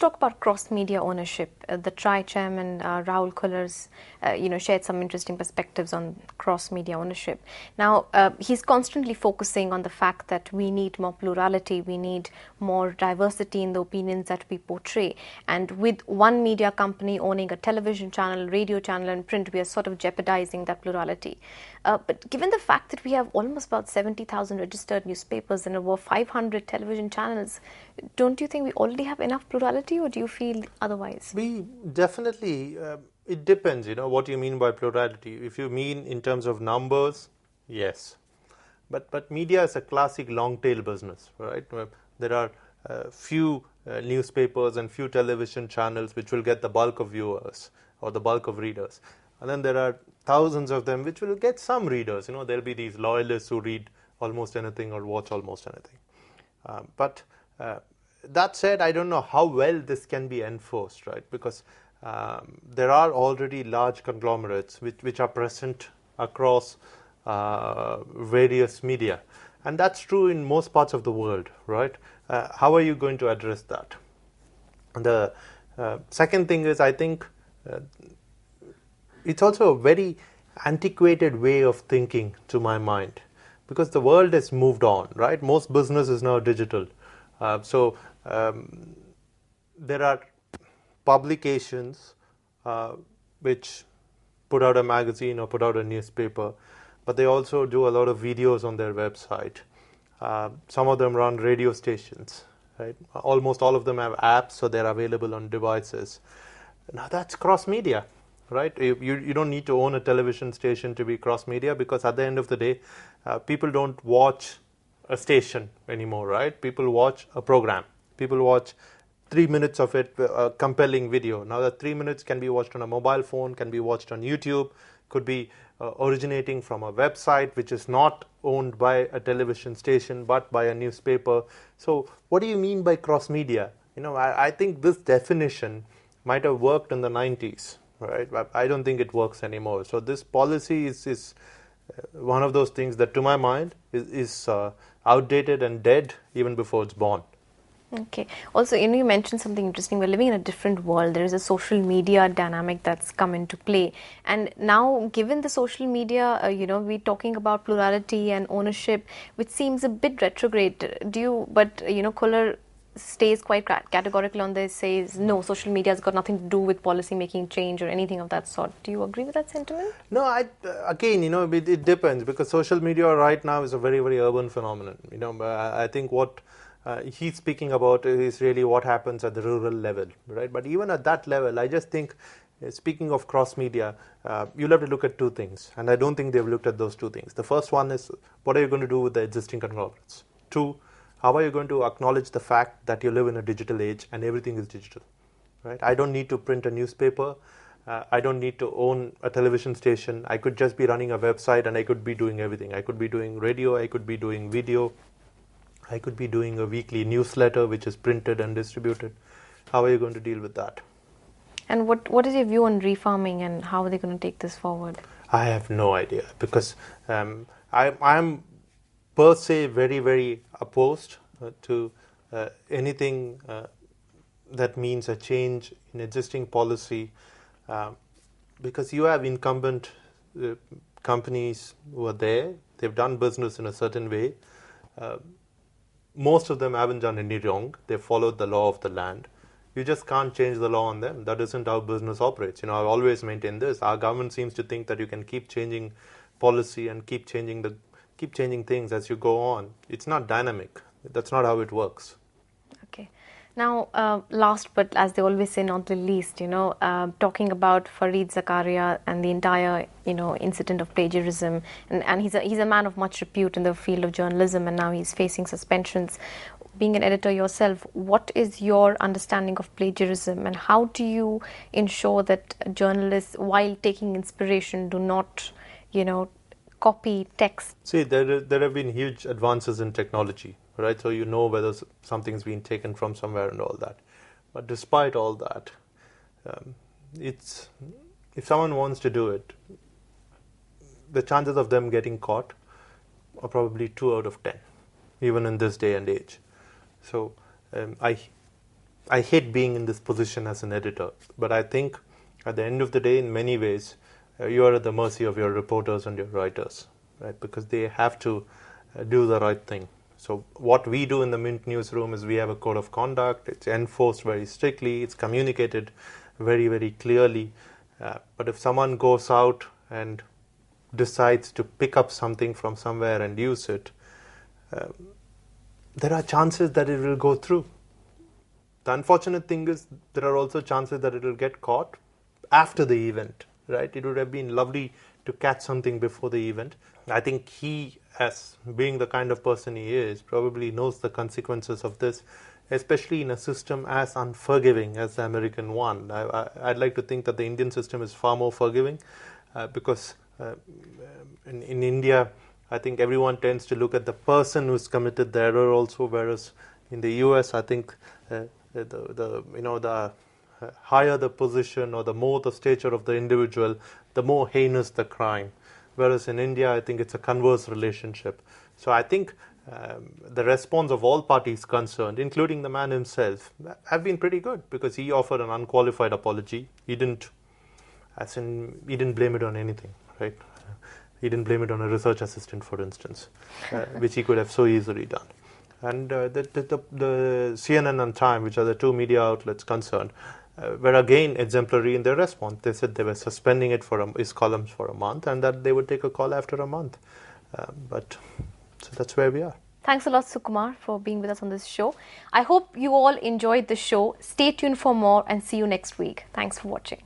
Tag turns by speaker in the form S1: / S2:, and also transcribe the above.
S1: talk about cross-media ownership. The TRI chairman, Rahul Kullar's, shared some interesting perspectives on cross-media ownership. Now, he's constantly focusing on the fact that we need more plurality, we need more diversity in the opinions that we portray. And with one media company owning a television channel, radio channel, and print, we are sort of jeopardizing that plurality. But given the fact that we have almost about 70,000 registered newspapers and over 500 television channels, don't you think we already have enough plurality, or do you feel otherwise?
S2: We definitely, it depends, what you mean by plurality. If you mean in terms of numbers, yes. But media is a classic long-tail business, right? There are few newspapers and few television channels which will get the bulk of viewers or the bulk of readers. And then there are thousands of them which will get some readers. There'll be these loyalists who read almost anything or watch almost anything. But that said, I don't know how well this can be enforced, right? Because there are already large conglomerates which are present across various media. And that's true in most parts of the world, right? How are you going to address that? The second thing is, I think it's also a very antiquated way of thinking to my mind, because the world has moved on, right? Most business is now digital. So there are publications which put out a magazine or put out a newspaper, but they also do a lot of videos on their website. Some of them run radio stations, right? Almost all of them have apps, so they're available on devices. Now that's cross-media, right? You don't need to own a television station to be cross-media, because at the end of the day, people don't watch a station anymore, right? People watch a program. People watch 3 minutes of it, a compelling video. Now that 3 minutes can be watched on a mobile phone, can be watched on YouTube, could be originating from a website which is not owned by a television station but by a newspaper. So what do you mean by cross-media? I think this definition might have worked in the 90s, right? But I don't think it works anymore. So this policy is one of those things that, to my mind, is outdated and dead even before it's born.
S1: Okay. Also, you mentioned something interesting. We're living in a different world. There is a social media dynamic that's come into play. And now, given the social media, we're talking about plurality and ownership, which seems a bit retrograde. Kullar stays quite categorical on this, says, no, social media has got nothing to do with policy making change or anything of that sort. Do you agree with that sentiment?
S2: No, it depends, because social media right now is a very, very urban phenomenon. I think what he's speaking about is really what happens at the rural level, right? But even at that level, I just think, speaking of cross-media, you'll have to look at two things, and I don't think they've looked at those two things. The first one is, what are you going to do with the existing conglomerates? Two, how are you going to acknowledge the fact that you live in a digital age and everything is digital, right? I don't need to print a newspaper. I don't need to own a television station. I could just be running a website and I could be doing everything. I could be doing radio, I could be doing video, I could be doing a weekly newsletter which is printed and distributed. How are you going to deal with that?
S1: And what is your view on refarming, and how are they going to take this forward?
S2: I have no idea, because I'm per se very, very opposed to anything that means a change in existing policy, because you have incumbent companies who are there. They've done business in a certain way. Most of them haven't done any wrong. They followed the law of the land. You just can't change the law on them. That isn't how business operates. I've always maintained this. Our government seems to think that you can keep changing policy and keep changing things as you go on. It's not dynamic. That's not how it works.
S1: Okay. Now, last but as they always say, not the least, talking about Fareed Zakaria and the entire, incident of plagiarism, and he's a man of much repute in the field of journalism, and now he's facing suspensions. Being an editor yourself, what is your understanding of plagiarism, and how do you ensure that journalists, while taking inspiration, do not, copy text?
S2: See, there have been huge advances in technology, right? So you know whether something's been taken from somewhere and all that. But despite all that, if someone wants to do it, the chances of them getting caught are probably 2 out of 10, even in this day and age. So I hate being in this position as an editor, but I think at the end of the day, in many ways, you are at the mercy of your reporters and your writers, right? Because they have to do the right thing. So what we do in the Mint newsroom is we have a code of conduct. It's enforced very strictly. It's communicated very, very clearly. But if someone goes out and decides to pick up something from somewhere and use it, there are chances that it will go through. The unfortunate thing is there are also chances that it will get caught after the event, right? It would have been lovely to catch something before the event. I think he, as being the kind of person he is, probably knows the consequences of this, especially in a system as unforgiving as the American one. I'd like to think that the Indian system is far more forgiving because in India, I think everyone tends to look at the person who's committed the error also, whereas in the US, I think the higher the position or the more the stature of the individual, the more heinous the crime. Whereas in India, I think it's a converse relationship. So I think the response of all parties concerned, including the man himself, have been pretty good because he offered an unqualified apology. He didn't blame it on anything, right? He didn't blame it on a research assistant, for instance, which he could have so easily done. And the CNN and Time, which are the two media outlets concerned, were again exemplary in their response. They said they were suspending it for his columns for a month, and that they would take a call after a month. So that's where we are.
S1: Thanks a lot, Sukumar, for being with us on this show. I hope you all enjoyed the show. Stay tuned for more and see you next week. Thanks for watching.